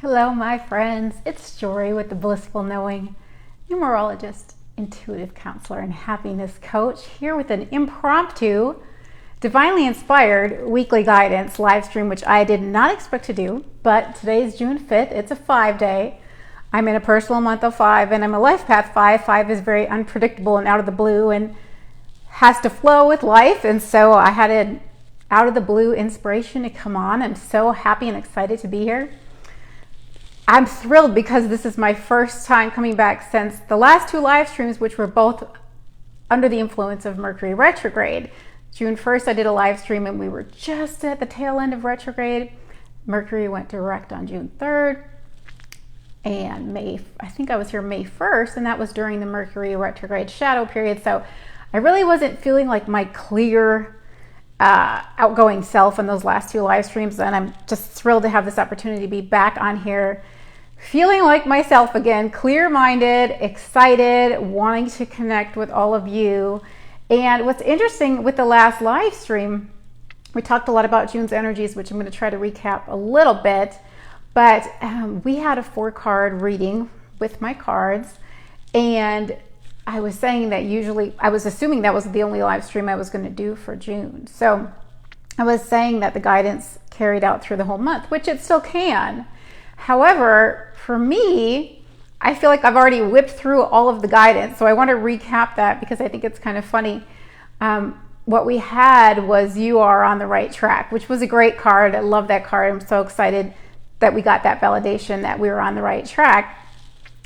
Hello, my friends. It's Jory with the Blissful Knowing, numerologist, intuitive counselor, and happiness coach, here with an impromptu, divinely inspired weekly guidance live stream, which I did not expect to do. But today is June 5th. It's a 5-day. I'm in a personal month of 5, and I'm a life path 5. 5 is very unpredictable and out of the blue and has to flow with life. And so I had an out of the blue inspiration to come on. I'm so happy and excited to be here. I'm thrilled because this is my first time coming back since the last 2 live streams, which were both under the influence of Mercury retrograde. June 1st, I did a live stream and we were just at the tail end of retrograde. Mercury went direct on June 3rd. And I think I was here May 1st, and that was during the Mercury retrograde shadow period. So I really wasn't feeling like my clear, outgoing self in those last 2 live streams. And I'm just thrilled to have this opportunity to be back on here, feeling like myself again, clear-minded, excited, wanting to connect with all of you. And what's interesting with the last live stream, we talked a lot about June's energies, which I'm going to try to recap a little bit. But we had a 4-card reading with my cards, and I was saying that I was assuming that was the only live stream I was going to do for June. So I was saying that the guidance carried out through the whole month, which it still can. However, for me, I feel like I've already whipped through all of the guidance. So I want to recap that because I think it's kind of funny. What we had was "You Are on the Right Track," which was a great card. I love that card. I'm so excited that we got that validation that we were on the right track.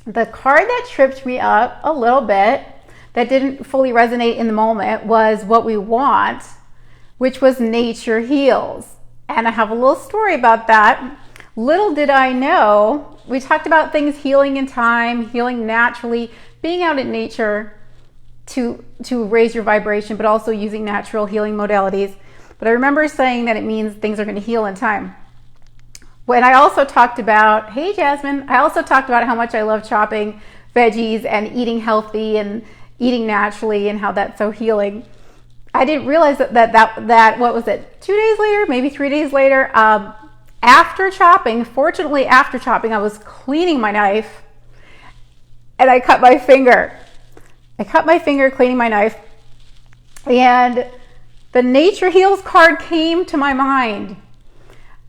The card that tripped me up a little bit, that didn't fully resonate in the moment, was "What We Want," which was "Nature Heals." And I have a little story about that. Little did I know, we talked about things healing in time, healing naturally, being out in nature to raise your vibration, but also using natural healing modalities. But I remember saying that it means things are going to heal in time. When I also talked about, hey Jasmine, I also talked about how much I love chopping veggies and eating healthy and eating naturally and how that's so healing. I didn't realize that what was it, 2 days later, maybe 3 days later, fortunately after chopping, I was cleaning my knife and I cut my finger. I cut my finger cleaning my knife, and the Nature Heals card came to my mind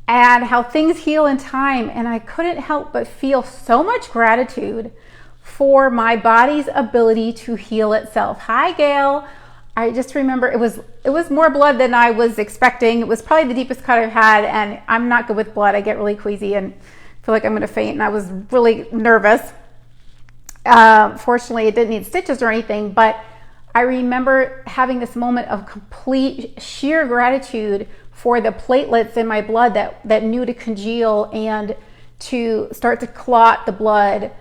and how things heal in time. And I couldn't help but feel so much gratitude for my body's ability to heal itself. Hi, Gail. I just remember it was more blood than I was expecting. It was probably the deepest cut I've had, and I'm not good with blood. I get really queasy and feel like I'm going to faint, and I was really nervous. Fortunately, it didn't need stitches or anything, but I remember having this moment of complete sheer gratitude for the platelets in my blood that knew to congeal and to start to clot the blood,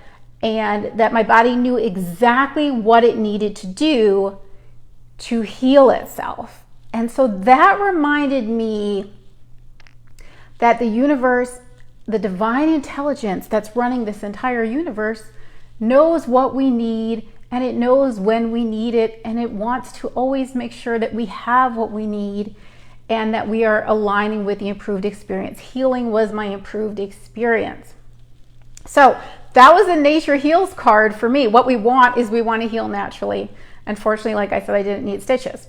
and that my body knew exactly what it needed to do to heal itself. And so that reminded me that the universe, the divine intelligence that's running this entire universe, knows what we need, and it knows when we need it, and it wants to always make sure that we have what we need and that we are aligning with the improved experience. Healing was my improved experience. So that was a Nature Heals card for me. What we want is we want to heal naturally. Unfortunately, like I said, I didn't need stitches.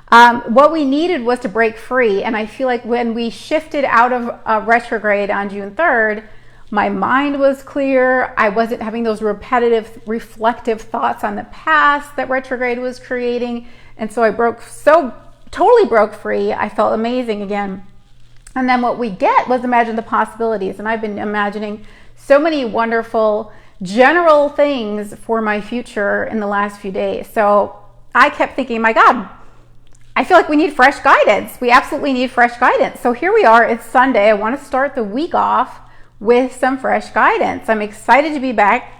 What we needed was to break free. And I feel like when we shifted out of retrograde on June 3rd, my mind was clear. I wasn't having those repetitive, reflective thoughts on the past that retrograde was creating. And so I totally broke free. I felt amazing again. And then what we get was imagine the possibilities. And I've been imagining so many wonderful general things for my future in the last few days. So I kept thinking, my God, I feel like we need fresh guidance. We absolutely need fresh guidance. So here we are. It's Sunday. I want to start the week off with some fresh guidance. I'm excited to be back,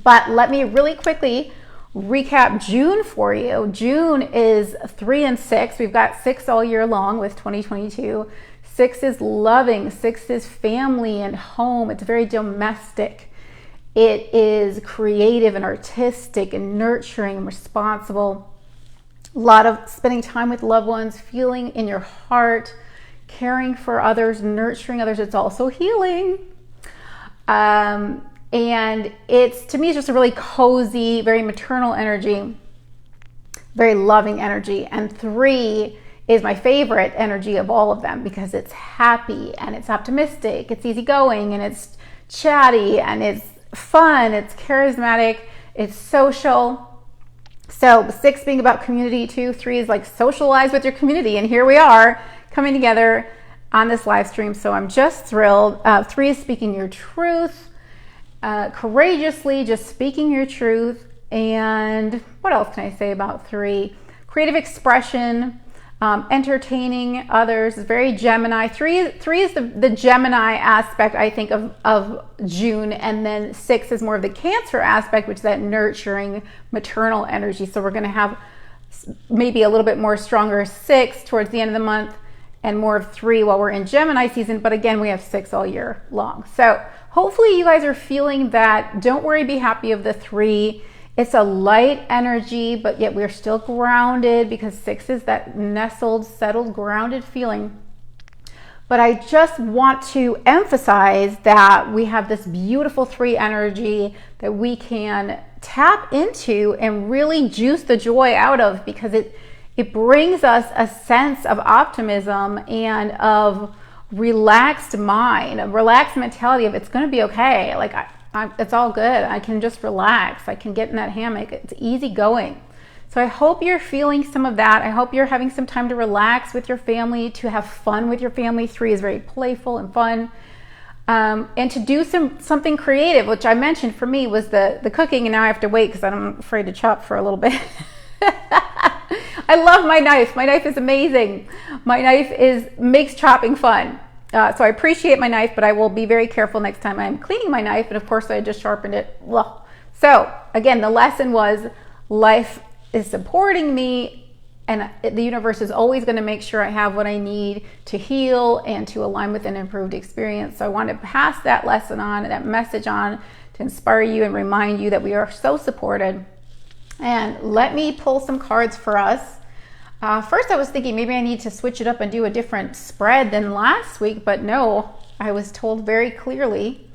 but let me really quickly recap June for you. June is 3 and 6. We've got 6 all year long with 2022. 6 is loving. 6 is family and home. It's very domestic. It is creative and artistic and nurturing and responsible. A lot of spending time with loved ones, feeling in your heart, caring for others, nurturing others. It's also healing. And it's, to me, it's just a really cozy, very maternal energy, very loving energy. And 3 is my favorite energy of all of them because it's happy and it's optimistic, it's easygoing and it's chatty and it's fun, it's charismatic, it's social. So 6 being about community too, 3 is like socialize with your community. And here we are coming together on this live stream. So I'm just thrilled. 3 is speaking your truth, courageously, just speaking your truth. And what else can I say about 3? Creative expression, entertaining others, is very Gemini. 3 is the Gemini aspect, I think, of June. And then 6 is more of the Cancer aspect, which is that nurturing maternal energy. So we're going to have maybe a little bit more stronger 6 towards the end of the month and more of 3 while we're in Gemini season. But again, we have 6 all year long. So hopefully you guys are feeling that. Don't worry, be happy of the 3. It's a light energy, but yet we're still grounded because 6 is that nestled, settled, grounded feeling. But I just want to emphasize that we have this beautiful 3 energy that we can tap into and really juice the joy out of, because it brings us a sense of optimism and of relaxed mind, a relaxed mentality of it's going to be okay. Like it's all good. I can just relax. I can get in that hammock. It's easy going. So I hope you're feeling some of that. I hope you're having some time to relax with your family, to have fun with your family. 3 is very playful and fun. And to do something creative, which I mentioned for me was the cooking, and now I have to wait because I'm afraid to chop for a little bit. I love my knife. My knife is amazing. My knife makes chopping fun. So I appreciate my knife, but I will be very careful next time I'm cleaning my knife. And of course, I just sharpened it. Well, so again, the lesson was life is supporting me, and the universe is always going to make sure I have what I need to heal and to align with an improved experience. So I want to pass that lesson on, that message on, to inspire you and remind you that we are so supported. And let me pull some cards for us. First, I was thinking maybe I need to switch it up and do a different spread than last week, but no, I was told very clearly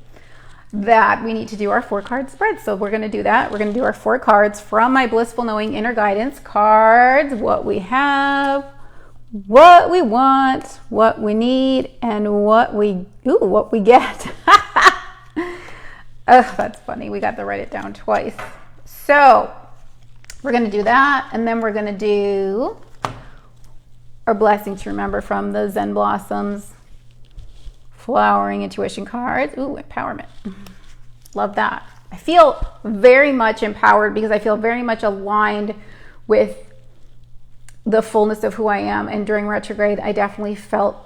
that we need to do our 4-card spread. So we're going to do that. We're going to do our 4 cards from my Blissful Knowing Inner Guidance cards, what we have, what we want, what we need, and what we get. Oh, that's funny. We got to write it down twice. So we're going to do that, and then we're going to do our blessing to remember from the Zen Blossoms Flowering Intuition cards. Ooh, empowerment. Love that. I feel very much empowered because I feel very much aligned with the fullness of who I am. And during retrograde, I definitely felt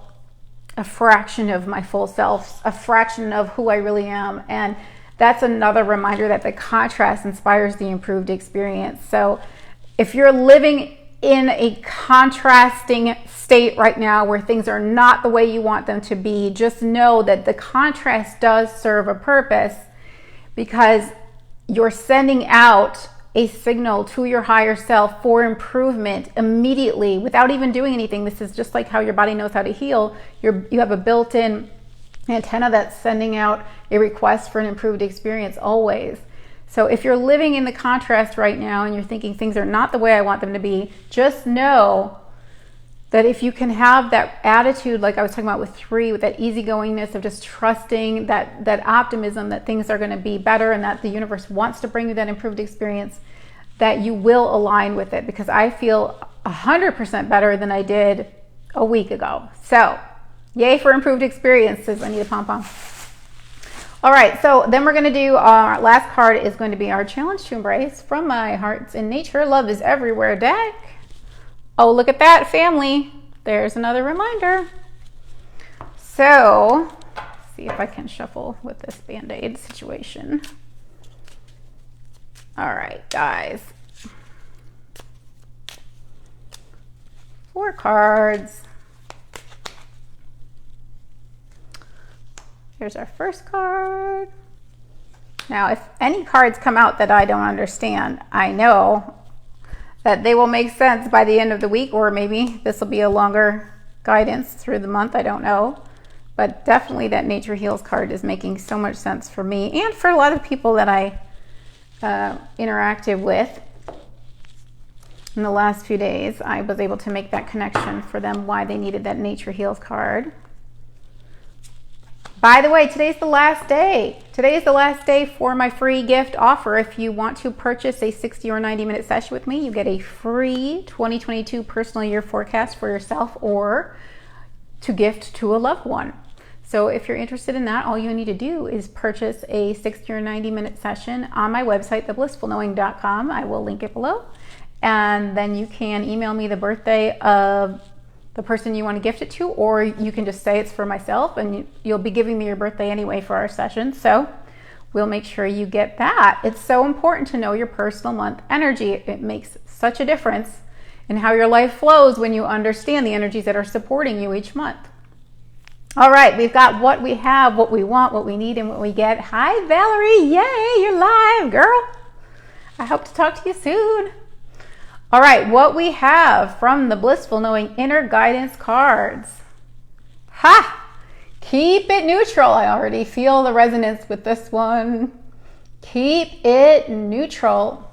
a fraction of my full self, a fraction of who I really am. And that's another reminder that the contrast inspires the improved experience. So if you're living in a contrasting state right now where things are not the way you want them to be, just know that the contrast does serve a purpose, because you're sending out a signal to your higher self for improvement immediately without even doing anything. This is just like how your body knows how to heal. You have a built-in antenna that's sending out a request for an improved experience always. So if you're living in the contrast right now and you're thinking things are not the way I want them to be, just know that if you can have that attitude, like I was talking about with 3, with that easygoingness of just trusting that optimism that things are going to be better and that the universe wants to bring you that improved experience, that you will align with it, because I feel 100% better than I did a week ago. So yay for improved experiences. I need a pom-pom. All right, so then we're going to do our last card is going to be our challenge to embrace from my Hearts in Nature Love is Everywhere deck. Oh, look at that, family. There's another reminder. So, let's see if I can shuffle with this Band-Aid situation. All right, guys. 4 cards. Here's our first card. Now, if any cards come out that I don't understand, I know that they will make sense by the end of the week, or maybe this will be a longer guidance through the month. I don't know. But definitely that Nature Heals card is making so much sense for me and for a lot of people that I interacted with in the last few days. I was able to make that connection for them, why they needed that Nature Heals card. By the way, today's the last day. Today is the last day for my free gift offer. If you want to purchase a 60 or 90-minute session with me, you get a free 2022 personal year forecast for yourself or to gift to a loved one. So if you're interested in that, all you need to do is purchase a 60 or 90-minute session on my website, theblissfulknowing.com. I will link it below. And then you can email me the birthday of the person you want to gift it to, or you can just say it's for myself, and you'll be giving me your birthday anyway for our session. So we'll make sure you get that. It's so important to know your personal month energy. It makes such a difference in how your life flows when you understand the energies that are supporting you each month. All right, we've got what we have, what we want, what we need, and what we get. Hi, Valerie. Yay, you're live, girl. I hope to talk to you soon. All right, what we have from the Blissful Knowing Inner Guidance cards. Ha! Keep it neutral. I already feel the resonance with this one. Keep it neutral.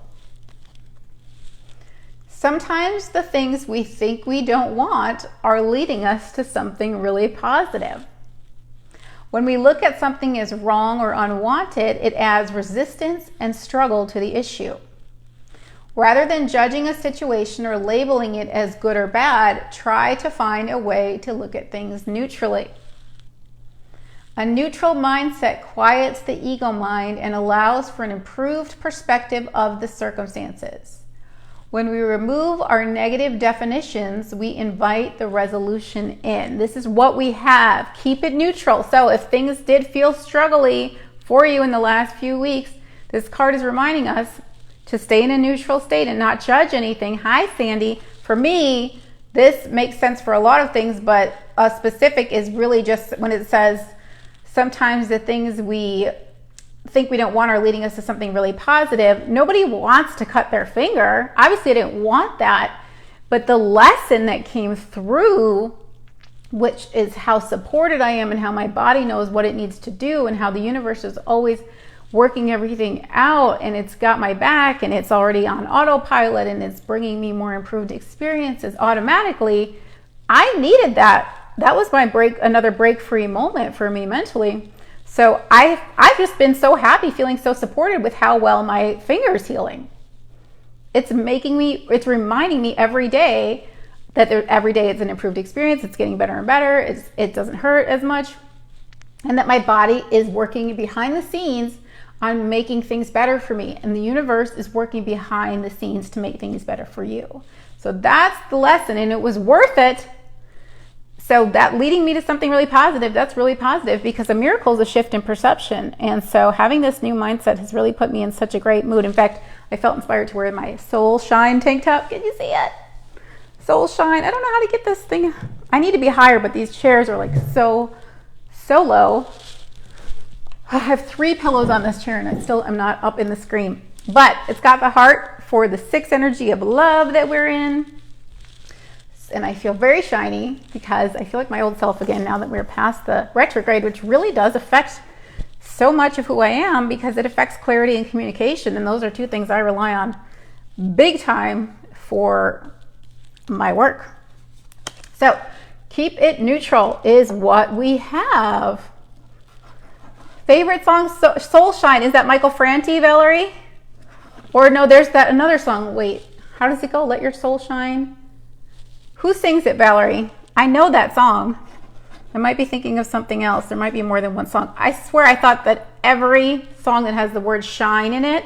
Sometimes the things we think we don't want are leading us to something really positive. When we look at something as wrong or unwanted, it adds resistance and struggle to the issue. Rather than judging a situation or labeling it as good or bad, try to find a way to look at things neutrally. A neutral mindset quiets the ego mind and allows for an improved perspective of the circumstances. When we remove our negative definitions, we invite the resolution in. This is what we have. Keep it neutral. So if things did feel struggly for you in the last few weeks, this card is reminding us to stay in a neutral state and not judge anything. Hi, Sandy. For me, this makes sense for a lot of things, but a specific is really just when it says sometimes the things we think we don't want are leading us to something really positive. Nobody wants to cut their finger. Obviously, I didn't want that. But the lesson that came through, which is how supported I am and how my body knows what it needs to do and how the universe is always working everything out, and it's got my back, and it's already on autopilot, and it's bringing me more improved experiences automatically. I needed that. That was my another break-free moment for me mentally. So I've just been so happy, feeling so supported with how well my finger is healing. It's reminding me every day that every day it's an improved experience. It's getting better and better. It doesn't hurt as much, and that my body is working behind the scenes on making things better for me, and the universe is working behind the scenes to make things better for you. So that's the lesson, and it was worth it. So that leading me to something really positive, that's really positive, because a miracle is a shift in perception. And so having this new mindset has really put me in such a great mood. In fact, I felt inspired to wear my Soul Shine tank top. Can you see it? Soul Shine. I don't know how to get this thing. I need to be higher, but these chairs are like so low. I have 3 pillows on this chair, and I still am not up in the screen. But it's got the heart for the 6 energy of love that we're in. And I feel very shiny because I feel like my old self again now that we're past the retrograde, which really does affect so much of who I am because it affects clarity and communication. And those are 2 things I rely on big time for my work. So keep it neutral is what we have. Favorite song, Soul Shine. Is that Michael Franti, Valerie? Or no, there's that another song. Wait, how does it go? Let Your Soul Shine. Who sings it, Valerie? I know that song. I might be thinking of something else. There might be more than one song. I swear I thought that every song that has the word shine in it,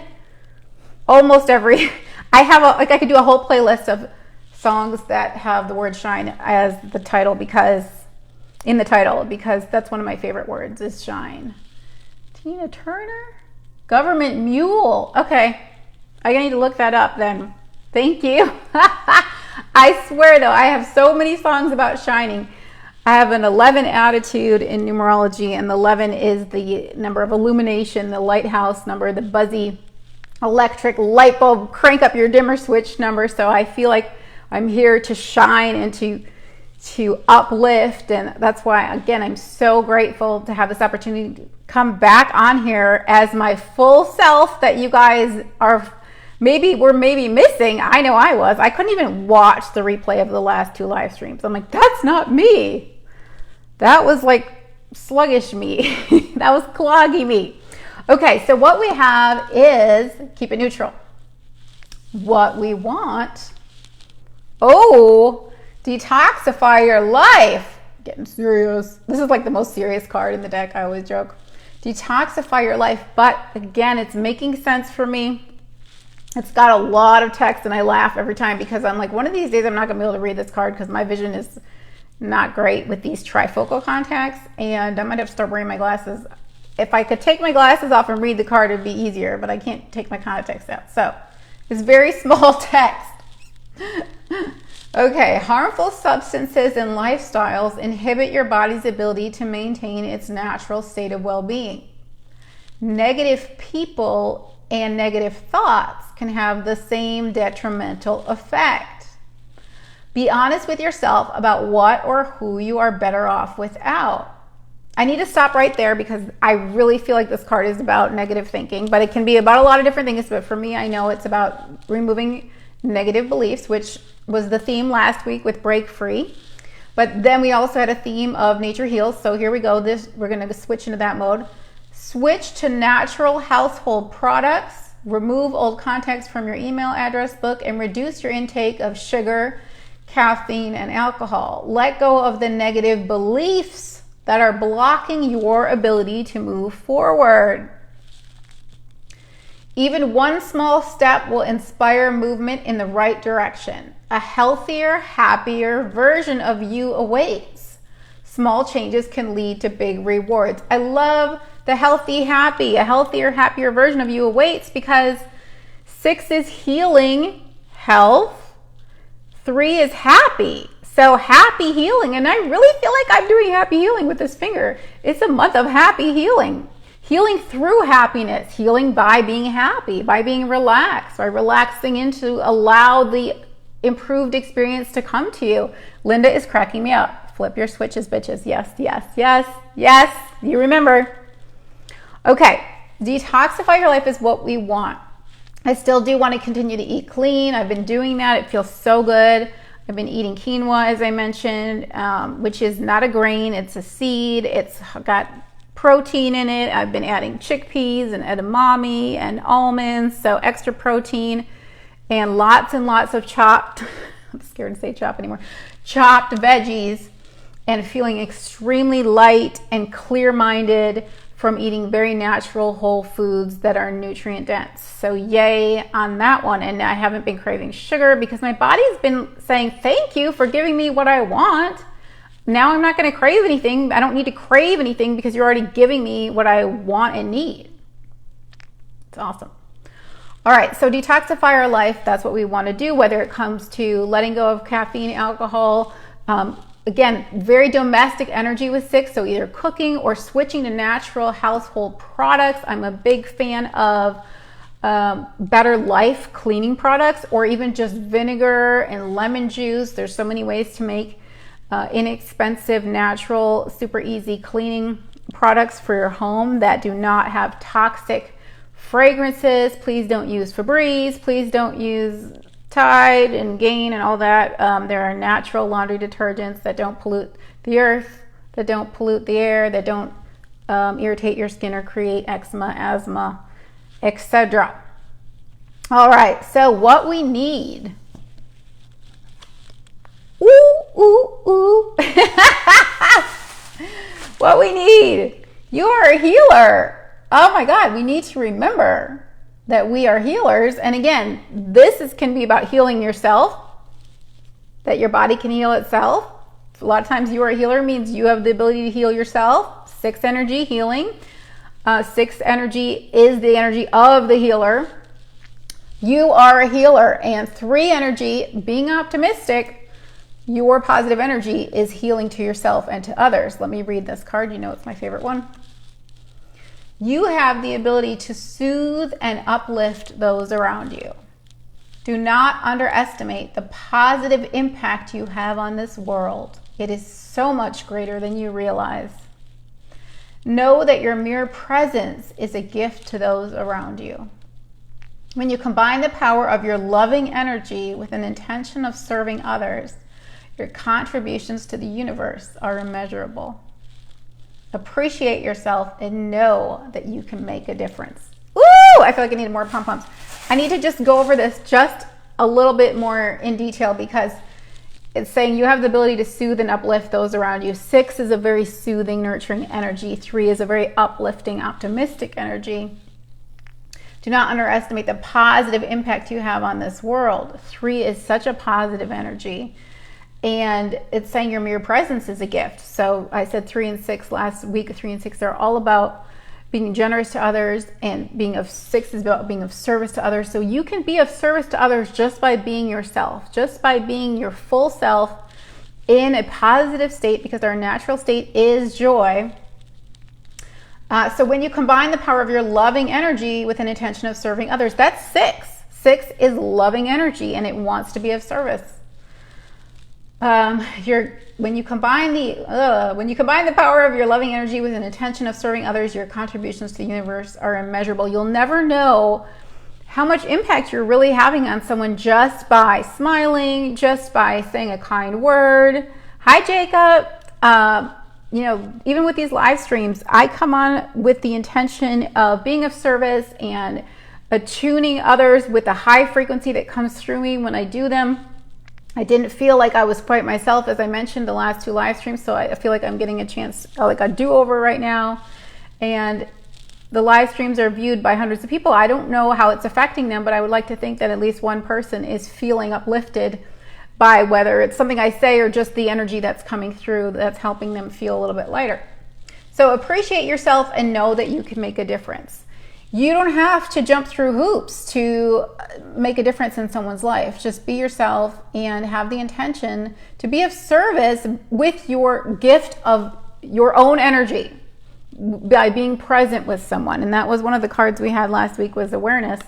almost every, I could do a whole playlist of songs that have the word shine as the title because that's one of my favorite words is shine. Tina Turner? Government Mule. Okay. I need to look that up then. Thank you. I swear though, I have so many songs about shining. I have an 11 attitude in numerology, and the 11 is the number of illumination, the lighthouse number, the buzzy electric light bulb, crank up your dimmer switch number. So I feel like I'm here to shine and to to uplift. And that's why, again, I'm so grateful to have this opportunity to come back on here as my full self that you guys were maybe missing. I know I was. I couldn't even watch the replay of the last 2 live streams. I'm like, that's not me. That was like sluggish me. That was cloggy me. Okay, so what we have is keep it neutral. What we want, detoxify your life. Getting serious. This is like the most serious card in the deck. I always joke. Detoxify your life. But again, it's making sense for me. It's got a lot of text and I laugh every time because I'm like, one of these days I'm not going to be able to read this card because my vision is not great with these trifocal contacts and I might have to start wearing my glasses. If I could take my glasses off and read the card, it'd be easier, but I can't take my contacts out. So it's very small text. Okay, harmful substances and lifestyles inhibit your body's ability to maintain its natural state of well-being. Negative people and negative thoughts can have the same detrimental effect. Be honest with yourself about what or who you are better off without. I need to stop right there because I really feel like this card is about negative thinking, but it can be about a lot of different things. But for me, I know it's about removing negative beliefs, which was the theme last week with Break Free. But then we also had a theme of Nature Heals. So here we go. We're going to switch into that mode. Switch to natural household products. Remove old contacts from your email address book and reduce your intake of sugar, caffeine, and alcohol. Let go of the negative beliefs that are blocking your ability to move forward. Even one small step will inspire movement in the right direction. A healthier, happier version of you awaits. Small changes can lead to big rewards. I love the healthy, happy, a healthier, happier version of you awaits because 6 is healing, health. 3 is happy. So happy healing. And I really feel like I'm doing happy healing with this finger. It's a month of happy healing. Healing through happiness. Healing by being happy, by being relaxed, by relaxing into allow the improved experience to come to you. Linda is cracking me up. Flip your switches, bitches. Yes, yes, yes, yes. You remember. Okay, detoxify your life is what we want. I still do want to continue to eat clean. I've been doing that. It feels so good. I've been eating quinoa, as I mentioned, which is not a grain. It's a seed. It's got protein in it. I've been adding chickpeas and edamame and almonds, so extra protein and lots of chopped, I'm scared to say chop anymore, chopped veggies, and feeling extremely light and clear-minded from eating very natural whole foods that are nutrient dense. So yay on that one. And I haven't been craving sugar because my body's been saying, thank you for giving me what I want. Now I'm not going to crave anything. I don't need to crave anything because you're already giving me what I want and need. It's awesome. All right, so detoxify our life. That's what we want to do, whether it comes to letting go of caffeine, alcohol. Again, very domestic energy with 6, so either cooking or switching to natural household products. I'm a big fan of Better Life cleaning products or even just vinegar and lemon juice. There's so many ways to make inexpensive, natural, super easy cleaning products for your home that do not have toxic fragrances. Please don't use Febreze. Please don't use Tide and Gain and all that. There are natural laundry detergents that don't pollute the earth, that don't pollute the air, that don't irritate your skin or create eczema, asthma, etc. All right, so what we need. What we need. You are a healer. Oh my God, we need to remember that we are healers. And again, can be about healing yourself, that your body can heal itself. A lot of times you are a healer means you have the ability to heal yourself. 6 energy, healing. 6 energy is the energy of the healer. You are a healer. And 3 energy, being optimistic, your positive energy is healing to yourself and to others. Let me read this card. You know it's my favorite one. You have the ability to soothe and uplift those around you. Do not underestimate the positive impact you have on this world. It is so much greater than you realize. Know that your mere presence is a gift to those around you. When you combine the power of your loving energy with an intention of serving others, your contributions to the universe are immeasurable. Appreciate yourself and know that you can make a difference. Ooh, I feel like I need more pom-poms. I need to just go over this just a little bit more in detail because it's saying you have the ability to soothe and uplift those around you. 6 is a very soothing, nurturing energy. 3 is a very uplifting, optimistic energy. Do not underestimate the positive impact you have on this world. 3 is such a positive energy. And it's saying your mere presence is a gift. So I said 3 and 6 last week. 3 and 6 are all about being generous to others, and 6 is about being of service to others. So you can be of service to others just by being yourself, just by being your full self in a positive state, because our natural state is joy. So when you combine the power of your loving energy with an intention of serving others, that's 6. 6 is loving energy, and it wants to be of service. When you combine the power of your loving energy with an intention of serving others, your contributions to the universe are immeasurable. You'll never know how much impact you're really having on someone just by smiling, just by saying a kind word. Hi, Jacob. Even with these live streams, I come on with the intention of being of service and attuning others with the high frequency that comes through me when I do them. I didn't feel like I was quite myself, as I mentioned, the last 2 live streams, so I feel like I'm getting a chance, like a do-over right now. And the live streams are viewed by hundreds of people. I don't know how it's affecting them, but I would like to think that at least one person is feeling uplifted by whether it's something I say or just the energy that's coming through that's helping them feel a little bit lighter. So appreciate yourself and know that you can make a difference. You don't have to jump through hoops to make a difference in someone's life. Just be yourself and have the intention to be of service with your gift of your own energy by being present with someone. And that was one of the cards we had last week, was awareness,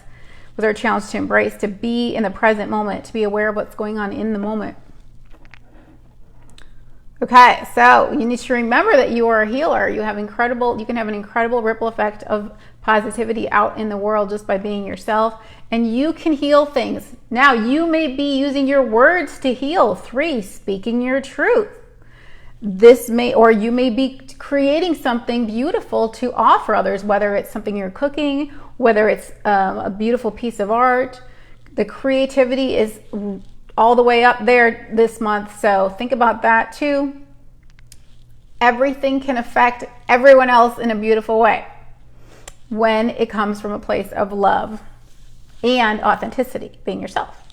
was our challenge to embrace, to be in the present moment, to be aware of what's going on in the moment. Okay, so you need to remember that you are a healer. You can have an incredible ripple effect of positivity out in the world just by being yourself, and you can heal things. Now, you may be using your words to heal. 3, speaking your truth. You may be creating something beautiful to offer others, whether it's something you're cooking, whether it's a beautiful piece of art. The creativity is all the way up there this month, so think about that too. Everything can affect everyone else in a beautiful way when it comes from a place of love and authenticity, being yourself.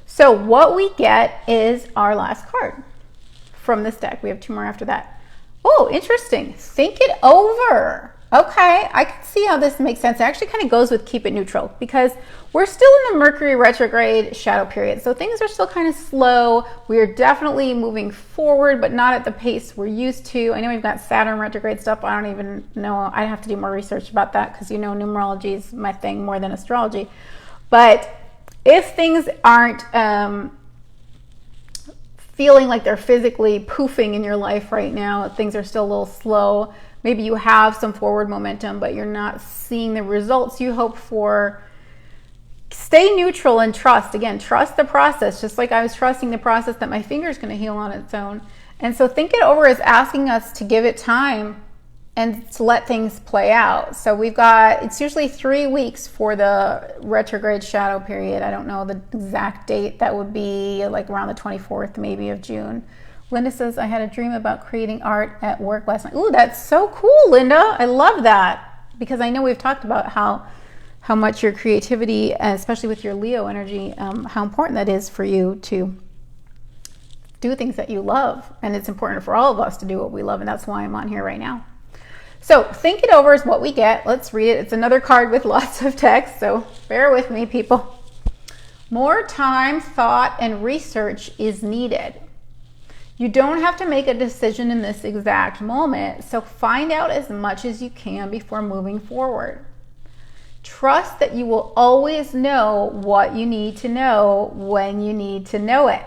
So what we get is our last card from this deck. We have 2 more after that. Oh, interesting. Think it over. Okay, I can see how this makes sense. It actually kind of goes with keep it neutral, because we're still in the Mercury retrograde shadow period. So things are still kind of slow. We are definitely moving forward, but not at the pace we're used to. I know we've got Saturn retrograde stuff. I don't even know. I have to do more research about that, because numerology is my thing more than astrology. But if things aren't feeling like they're physically poofing in your life right now, things are still a little slow. Maybe you have some forward momentum, but you're not seeing the results you hope for. Stay neutral and trust. Again, trust the process, just like I was trusting the process that my finger is going to heal on its own. And so think it over as asking us to give it time and to let things play out. So it's usually 3 weeks for the retrograde shadow period. I don't know the exact date. That would be like around the 24th maybe of June. Linda says, I had a dream about creating art at work last night. Ooh, that's so cool, Linda. I love that, because I know we've talked about how much your creativity, especially with your Leo energy, how important that is for you to do things that you love. And it's important for all of us to do what we love, and that's why I'm on here right now. So think it over is what we get. Let's read it. It's another card with lots of text, so bear with me, people. More time, thought, and research is needed. You don't have to make a decision in this exact moment, so find out as much as you can before moving forward. Trust that you will always know what you need to know when you need to know it.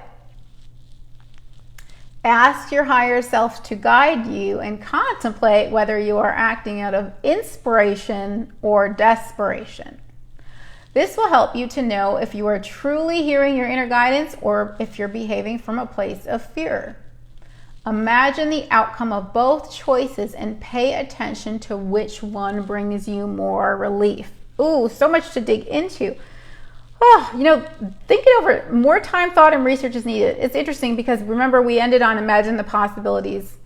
Ask your higher self to guide you and contemplate whether you are acting out of inspiration or desperation. This will help you to know if you are truly hearing your inner guidance or if you're behaving from a place of fear. Imagine the outcome of both choices and pay attention to which one brings you more relief. Ooh, so much to dig into. Oh, think it over. More time, thought, and research is needed. It's interesting because remember we ended on imagine the possibilities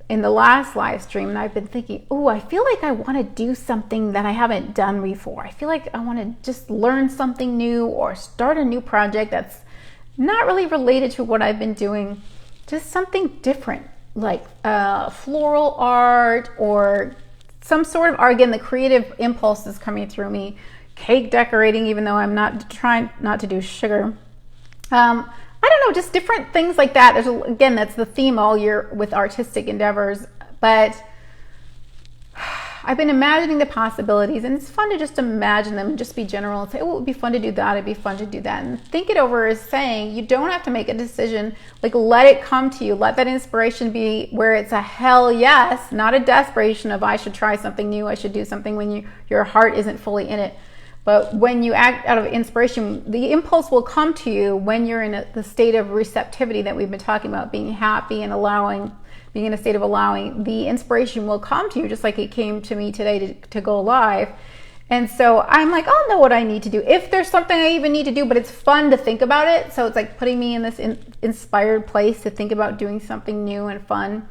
in the last live stream, and I've been thinking, I feel like I want to do something that I haven't done before. I feel like I want to just learn something new or start a new project that's not really related to what I've been doing. Just something different, like floral art or some sort of art. Again, the creative impulse is coming through me. Cake decorating, even though I'm not trying not to do sugar. I don't know, just different things like that. Again, that's the theme all year with artistic endeavors. But I've been imagining the possibilities, and it's fun to just imagine them and just be general and say, it would be fun to do that, it'd be fun to do that. And think it over as saying you don't have to make a decision. Like, let it come to you. Let that inspiration be where it's a hell yes, not a desperation of I should try something new, I should do something when your heart isn't fully in it. But when you act out of inspiration, the impulse will come to you when you're in the state of receptivity that we've been talking about, being happy and allowing, being in a state of allowing. The inspiration will come to you just like it came to me today to go live. And so I'm like, I'll know what I need to do. If there's something I even need to do, but it's fun to think about it. So it's like putting me in this inspired place to think about doing something new and fun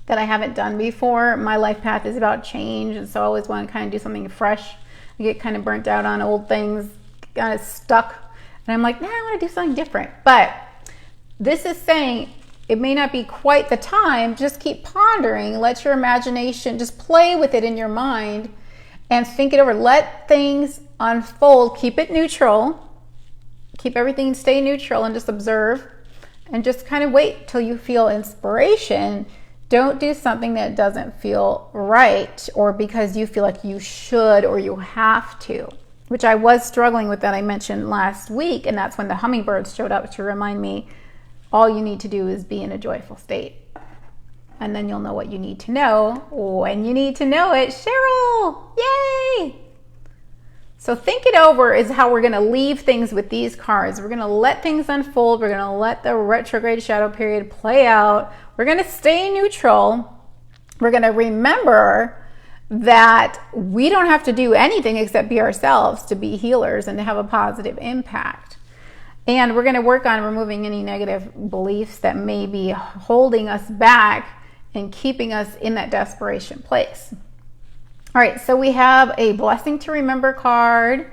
that I haven't done before. My life path is about change, and so I always want to kind of do something fresh. I get kind of burnt out on old things, kind of stuck, and I'm like, I want to do something different. But this is saying it may not be quite the time. Just keep pondering. Let your imagination just play with it in your mind and think it over. Let things unfold. Keep it neutral. Keep everything, stay neutral, and just observe, and just kind of wait till you feel inspiration. Don't do something that doesn't feel right or because you feel like you should or you have to, which I was struggling with that I mentioned last week. And that's when the hummingbirds showed up to remind me all you need to do is be in a joyful state. And then you'll know what you need to know when you need to know it. Cheryl, yay! So think it over is how we're going to leave things with these cards. We're going to let things unfold. We're going to let the retrograde shadow period play out. We're going to stay neutral. We're going to remember that we don't have to do anything except be ourselves to be healers and to have a positive impact. And we're going to work on removing any negative beliefs that may be holding us back and keeping us in that desperation place. All right, so we have a blessing to remember card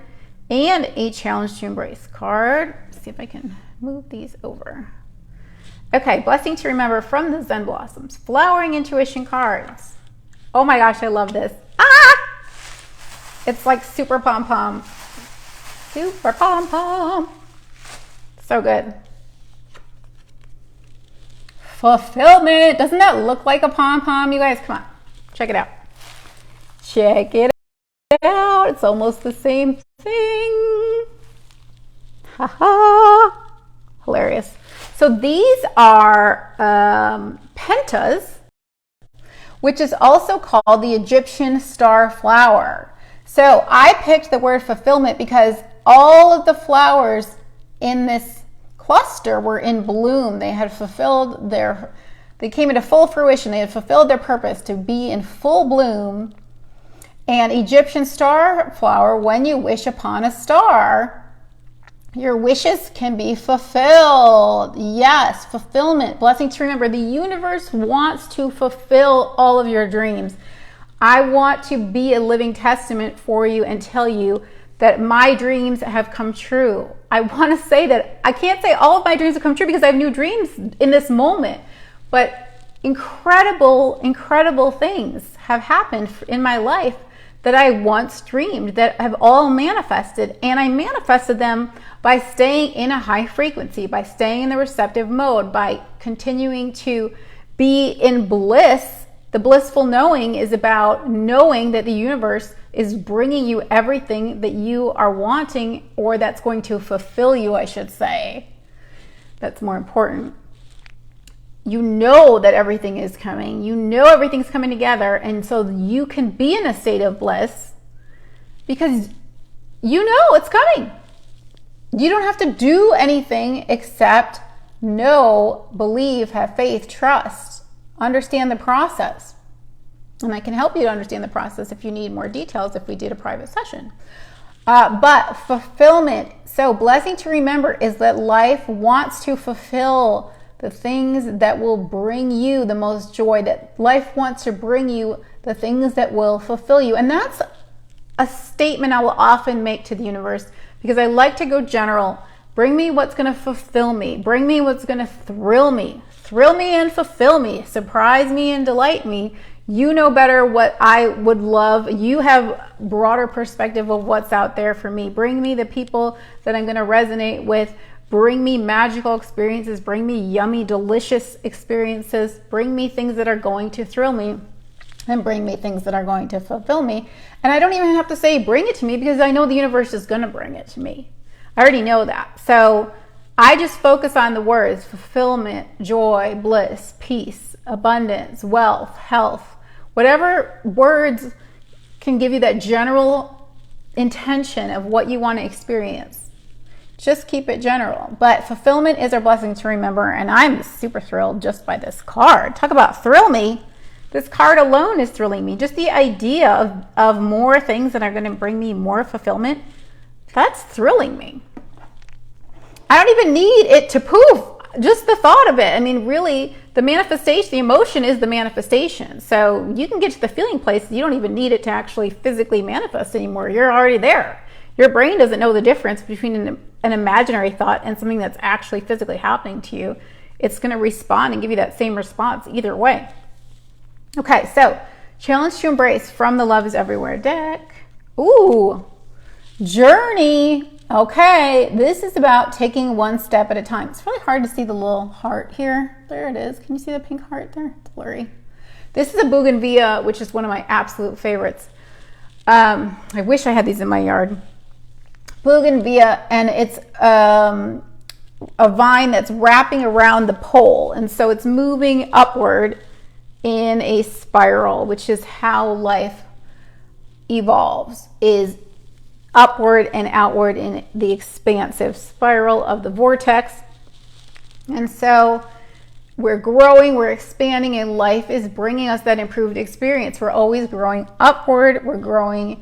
and a challenge to embrace card. Let's see if I can move these over. Okay, blessing to remember from the Zen Blossoms. Flowering intuition cards. Oh my gosh, I love this. Ah! It's like super pom-pom. Super pom-pom. So good. Fulfillment. Doesn't that look like a pom-pom? You guys, come on. Check it out. Check it out. It's almost the same thing. Haha. Hilarious. So these are pentas, which is also called the Egyptian star flower. So I picked the word fulfillment because all of the flowers in this cluster were in bloom. They had fulfilled they came into full fruition. They had fulfilled their purpose to be in full bloom. And Egyptian star flower, when you wish upon a star, your wishes can be fulfilled. Yes, fulfillment. Blessing to remember. The universe wants to fulfill all of your dreams. I want to be a living testament for you and tell you that my dreams have come true. I want to say that I can't say all of my dreams have come true because I have new dreams in this moment. But incredible, incredible things have happened in my life that I once dreamed that have all manifested. And I manifested them by staying in a high frequency, by staying in the receptive mode, by continuing to be in bliss. The blissful knowing is about knowing that the universe is bringing you everything that you are wanting, or that's going to fulfill you, I should say. That's more important. You know that everything is coming. You know everything's coming together. And so you can be in a state of bliss because you know it's coming. You don't have to do anything except know, believe, have faith, trust, understand the process. And I can help you to understand the process if you need more details if we did a private session. But fulfillment. So blessing to remember is that life wants to fulfill the things that will bring you the most joy, that life wants to bring you the things that will fulfill you. And that's a statement I will often make to the universe because I like to go general. Bring me what's going to fulfill me. Bring me what's going to thrill me. Thrill me and fulfill me. Surprise me and delight me. You know better what I would love. You have broader perspective of what's out there for me. Bring me the people that I'm going to resonate with. Bring me magical experiences. Bring me yummy, delicious experiences. Bring me things that are going to thrill me. And bring me things that are going to fulfill me. And I don't even have to say bring it to me because I know the universe is going to bring it to me. I already know that. So I just focus on the words fulfillment, joy, bliss, peace, abundance, wealth, health. Whatever words can give you that general intention of what you want to experience. Just keep it general. But fulfillment is our blessing to remember. And I'm super thrilled just by this card. Talk about thrill me. This card alone is thrilling me. Just the idea of more things that are going to bring me more fulfillment, that's thrilling me. I don't even need it to poof. Just the thought of it. I mean, really, the manifestation, the emotion is the manifestation. So you can get to the feeling place. You don't even need it to actually physically manifest anymore. You're already there. Your brain doesn't know the difference between an imaginary thought and something that's actually physically happening to you. It's going to respond and give you that same response either way. Okay, so challenge to embrace from the Love is Everywhere deck. Ooh, journey. Okay, this is about taking one step at a time. It's really hard to see the little heart here. There it is. Can you see the pink heart there? It's blurry. This is a bougainvillea, which is one of my absolute favorites. I wish I had these in my yard. Bougainvillea, and it's a vine that's wrapping around the pole. And so it's moving upward in a spiral, which is how life evolves, is upward and outward in the expansive spiral of the vortex. And so we're growing, we're expanding, and life is bringing us that improved experience. We're always growing upward. We're growing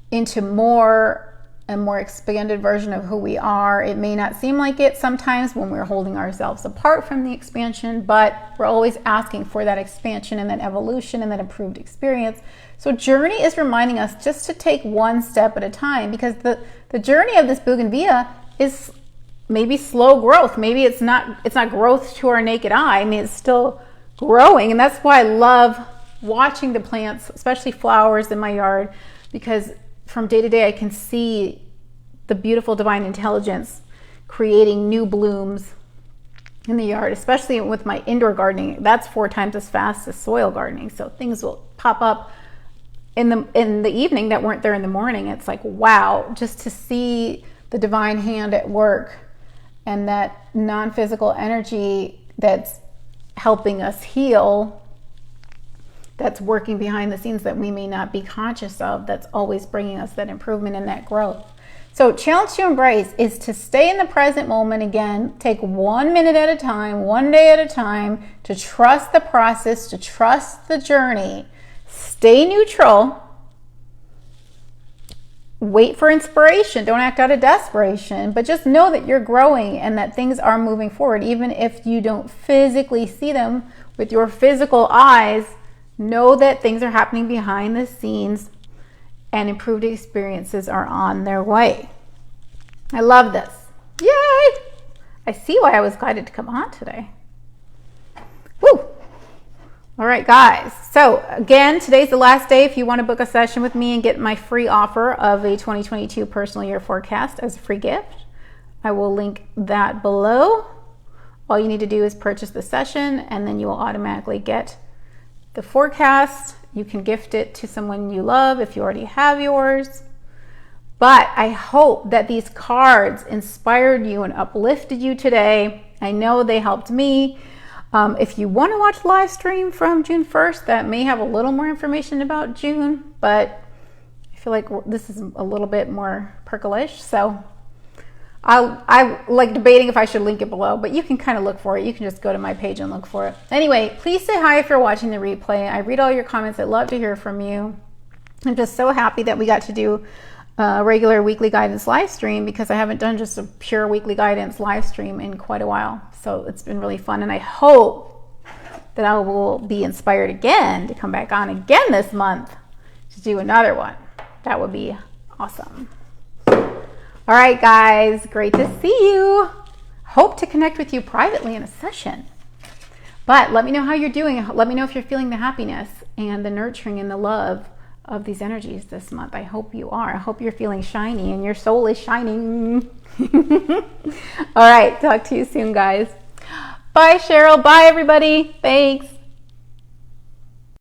into more and more expanded version of who we are. It may not seem like it sometimes when we're holding ourselves apart from the expansion, but we're always asking for that expansion and that evolution and that improved experience. So journey is reminding us just to take one step at a time, because the journey of this bougainvillea is maybe slow growth. Maybe it's not growth to our naked eye. I mean, it's still growing. And that's why I love watching the plants, especially flowers in my yard, because from day to day I can see the beautiful divine intelligence creating new blooms in the yard, especially with my indoor gardening. That's 4 times as fast as soil gardening. So things will pop up in the evening that weren't there in the morning. It's like, wow, just to see the divine hand at work and that non-physical energy that's helping us heal, that's working behind the scenes that we may not be conscious of, that's always bringing us that improvement and that growth. So challenge to embrace is to stay in the present moment again, take 1 minute at a time, 1 day at a time, to trust the process, to trust the journey, stay neutral, wait for inspiration, don't act out of desperation, but just know that you're growing and that things are moving forward. Even if you don't physically see them with your physical eyes, know that things are happening behind the scenes and improved experiences are on their way. I love this. Yay! I see why I was guided to come on today. Woo! All right, guys. So again, today's the last day if you want to book a session with me and get my free offer of a 2022 personal year forecast as a free gift. I will link that below. All you need to do is purchase the session and then you will automatically get the forecast. You can gift it to someone you love if you already have yours. But I hope that these cards inspired you and uplifted you today. I know they helped me. If you want to watch the live stream from June 1st, that may have a little more information about June, but I feel like this is a little bit more percolish, so I like debating if I should link it below, but you can kind of look for it. You can just go to my page and look for it. Anyway, please say hi if you're watching the replay. I read all your comments. I'd love to hear from you. I'm just so happy that we got to do a regular weekly guidance live stream, because I haven't done just a pure weekly guidance live stream in quite a while. So it's been really fun, and I hope that I will be inspired again to come back on again this month to do another one. That would be awesome. All right, guys, great to see you. Hope to connect with you privately in a session. But let me know how you're doing. Let me know if you're feeling the happiness and the nurturing and the love of these energies this month. I hope you are. I hope you're feeling shiny and your soul is shining. All right, talk to you soon, guys. Bye, Cheryl. Bye, everybody. Thanks.